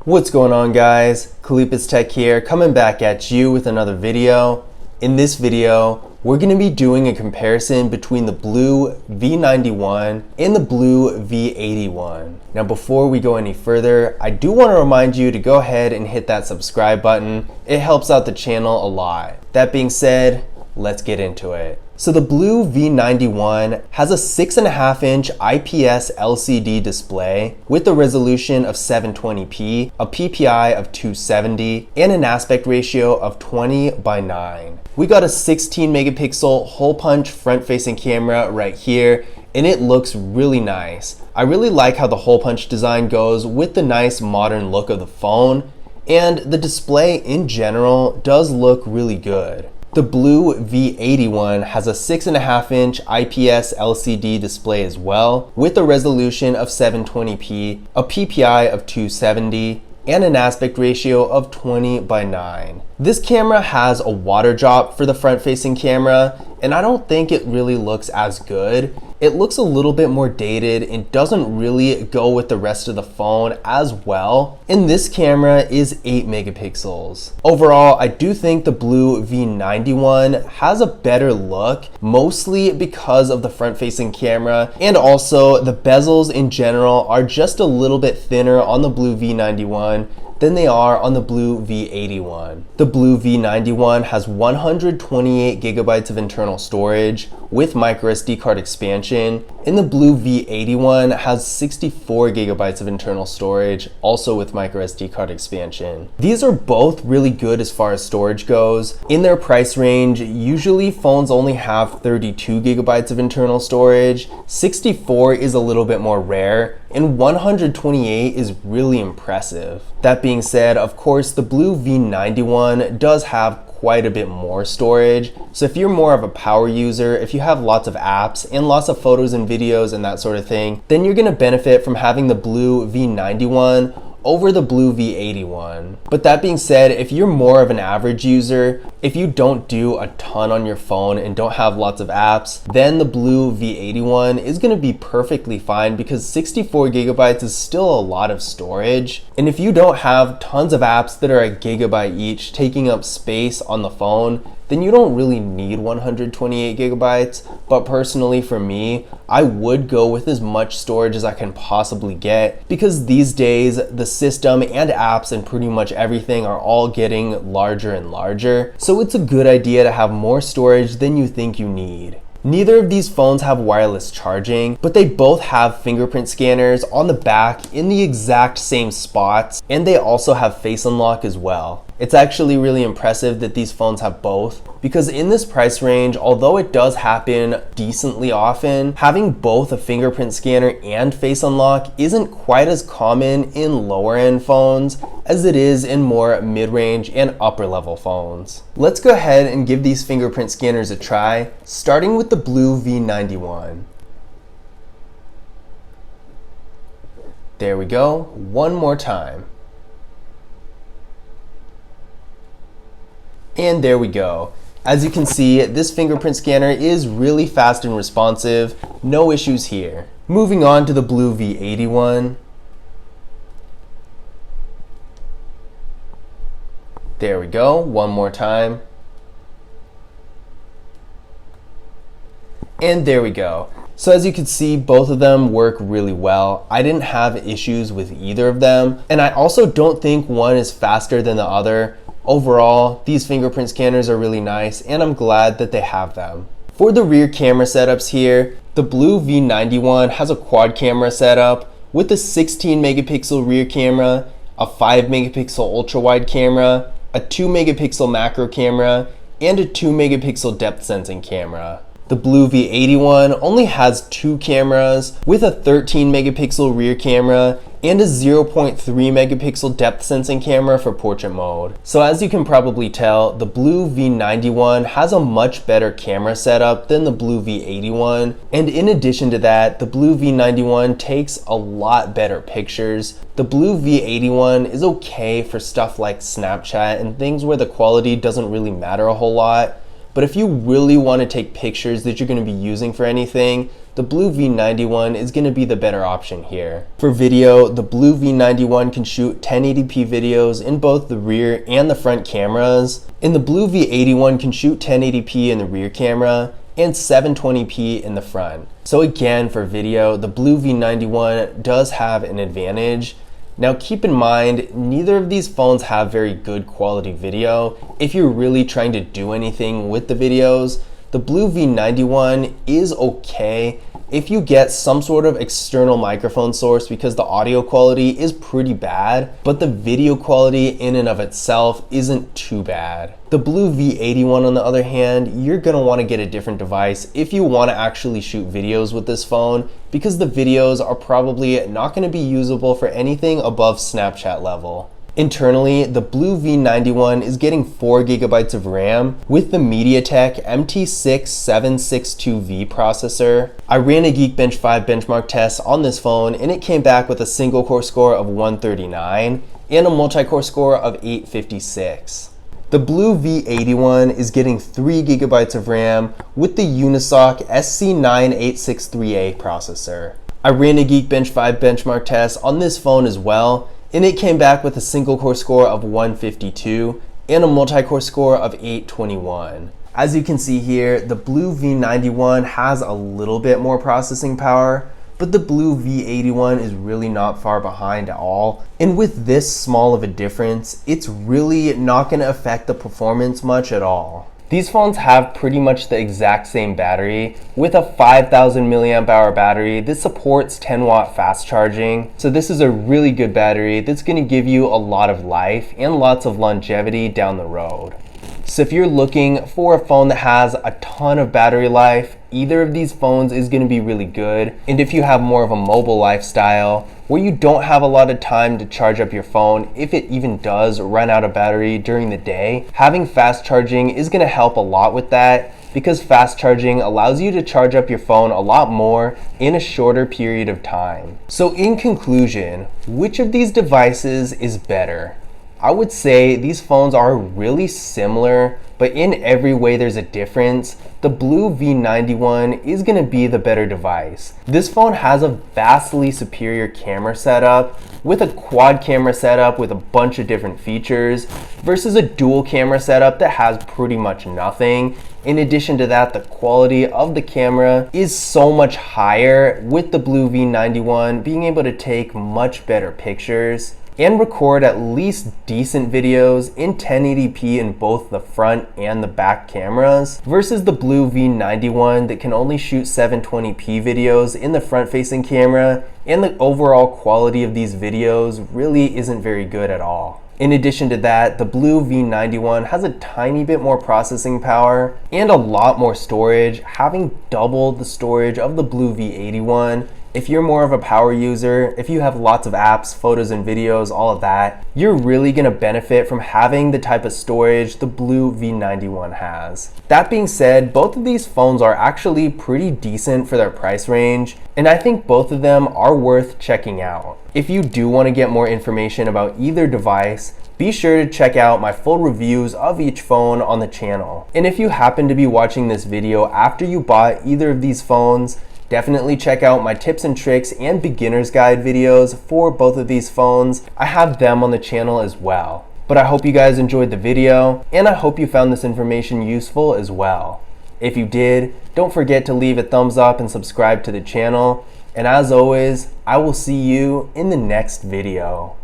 What's going on, guys? Kalipis Tech here, coming back at you with another video. In this video, we're going to be doing a comparison between the BLU V91 and the BLU V81. Now, before we go any further, I do want to remind you to go ahead and hit that subscribe button. It helps out the channel a lot. That being said, let's get into it. So the BLU V91 has a 6.5-inch IPS LCD display with a resolution of 720p, a PPI of 270, and an aspect ratio of 20:9. We got a 16 megapixel hole punch front-facing camera right here, and it looks really nice. I really like how the hole punch design goes with the nice modern look of the phone, and the display in general does look really good. The BLU V81 has a 6.5-inch IPS LCD display as well, with a resolution of 720p, a PPI of 270, and an aspect ratio of 20:9. This camera has a water drop for the front-facing camera, and I don't think it really looks as good. It looks a little bit more dated and doesn't really go with the rest of the phone as well. And this camera is 8 megapixels. Overall, I do think the BLU V91 has a better look, mostly because of the front-facing camera, and also the bezels in general are just a little bit thinner on the BLU V91 than they are on the BLU V81. The BLU V91 has 128 gigabytes of internal storage with microSD card expansion, and the BLU V81 has 64 gigabytes of internal storage, also with microSD card expansion. These are both really good as far as storage goes. In their price range, usually phones only have 32 gigabytes of internal storage, 64 is a little bit more rare, and 128 is really impressive. That being said, of course, the BLU V91 does have quite a bit more storage. So if you're more of a power user, if you have lots of apps and lots of photos and videos and that sort of thing, then you're gonna benefit from having the BLU V91 over the BLU V81. But that being said, if you're more of an average user, if you don't do a ton on your phone and don't have lots of apps, then the BLU V81 is going to be perfectly fine because 64 gigabytes is still a lot of storage. And if you don't have tons of apps that are a gigabyte each taking up space on the phone, then you don't really need 128 gigabytes. But personally for me, I would go with as much storage as I can possibly get, because these days the system and apps and pretty much everything are all getting larger and larger. So it's a good idea to have more storage than you think you need. Neither of these phones have wireless charging, but they both have fingerprint scanners on the back in the exact same spots, and they also have face unlock as well. It's actually really impressive that these phones have both, because in this price range, although it does happen decently often, having both a fingerprint scanner and face unlock isn't quite as common in lower end phones as it is in more mid-range and upper level phones. Let's go ahead and give these fingerprint scanners a try, starting with the BLU V91. There we go, one more time. And there we go. As you can see, this fingerprint scanner is really fast and responsive, no issues here. Moving on to the BLU V81. There we go, one more time. And there we go. So as you can see, both of them work really well. I didn't have issues with either of them, and I also don't think one is faster than the other. Overall, these fingerprint scanners are really nice, and I'm glad that they have them. For the rear camera setups here, the BLU V91 has a quad camera setup with a 16 megapixel rear camera, a 5 megapixel ultra wide camera, a 2 megapixel macro camera, and a 2 megapixel depth sensing camera. The BLU V81 only has 2 cameras with a 13 megapixel rear camera and a 0.3 megapixel depth sensing camera for portrait mode. So as you can probably tell, the BLU V91 has a much better camera setup than the BLU V81. And in addition to that, the BLU V91 takes a lot better pictures. The BLU V81 is okay for stuff like Snapchat and things where the quality doesn't really matter a whole lot. but if you really want to take pictures that you're going to be using for anything, the BLU V91 is going to be the better option here. For video, the BLU V91 can shoot 1080p videos in both the rear and the front cameras, and the BLU V81 can shoot 1080p in the rear camera and 720p in the front. So again, for video, the BLU V91 does have an advantage. Now keep in mind, neither of these phones have very good quality video. If you're really trying to do anything with the videos, the BLU V91 is okay if you get some sort of external microphone source, because the audio quality is pretty bad, but the video quality in and of itself isn't too bad. The BLU V81 on the other hand, you're gonna wanna get a different device if you wanna actually shoot videos with this phone, because the videos are probably not gonna be usable for anything above Snapchat level. Internally, the BLU V91 is getting 4 GB of RAM with the MediaTek MT6 762V processor. I ran a Geekbench 5 benchmark test on this phone and it came back with a single core score of 139 and a multi-core score of 856. The BLU V81 is getting 3 GB of RAM with the Unisoc SC98638A processor. I ran a Geekbench 5 benchmark test on this phone as well, and it came back with a single core score of 152 and a multi-core score of 821. As you can see here, the BLU V91 has a little bit more processing power, but the BLU V81 is really not far behind at all. And with this small of a difference, it's really not going to affect the performance much at all. These phones have pretty much the exact same battery with a 5000 milliamp hour battery that supports 10 watt fast charging. So this is a really good battery that's going to give you a lot of life and lots of longevity down the road. So if you're looking for a phone that has a ton of battery life, either of these phones is going to be really good. And if you have more of a mobile lifestyle where you don't have a lot of time to charge up your phone, if it even does run out of battery during the day, having fast charging is going to help a lot with that, because fast charging allows you to charge up your phone a lot more in a shorter period of time. So in conclusion, which of these devices is better? I would say these phones are really similar, but in every way there's a difference. The BLU V91 is going to be the better device. This phone has a vastly superior camera setup with a quad camera setup with a bunch of different features versus a dual camera setup that has pretty much nothing. In addition to that, the quality of the camera is so much higher with the BLU V91 being able to take much better pictures and record at least decent videos in 1080p in both the front and the back cameras, versus the BLU V91 that can only shoot 720p videos in the front-facing camera, and the overall quality of these videos really isn't very good at all. In addition to that, the BLU V91 has a tiny bit more processing power and a lot more storage, having double the storage of the BLU V81. If you're more of a power user, if you have lots of apps, photos and videos, all of that, you're really going to benefit from having the type of storage the BLU V91 has. That being said, both of these phones are actually pretty decent for their price range, and I think both of them are worth checking out. If you do want to get more information about either device, be sure to check out my full reviews of each phone on the channel. And if you happen to be watching this video after you bought either of these phones, definitely check out my tips and tricks and beginner's guide videos for both of these phones. I have them on the channel as well. But I hope you guys enjoyed the video, and I hope you found this information useful as well. If you did, don't forget to leave a thumbs up and subscribe to the channel. And as always, I will see you in the next video.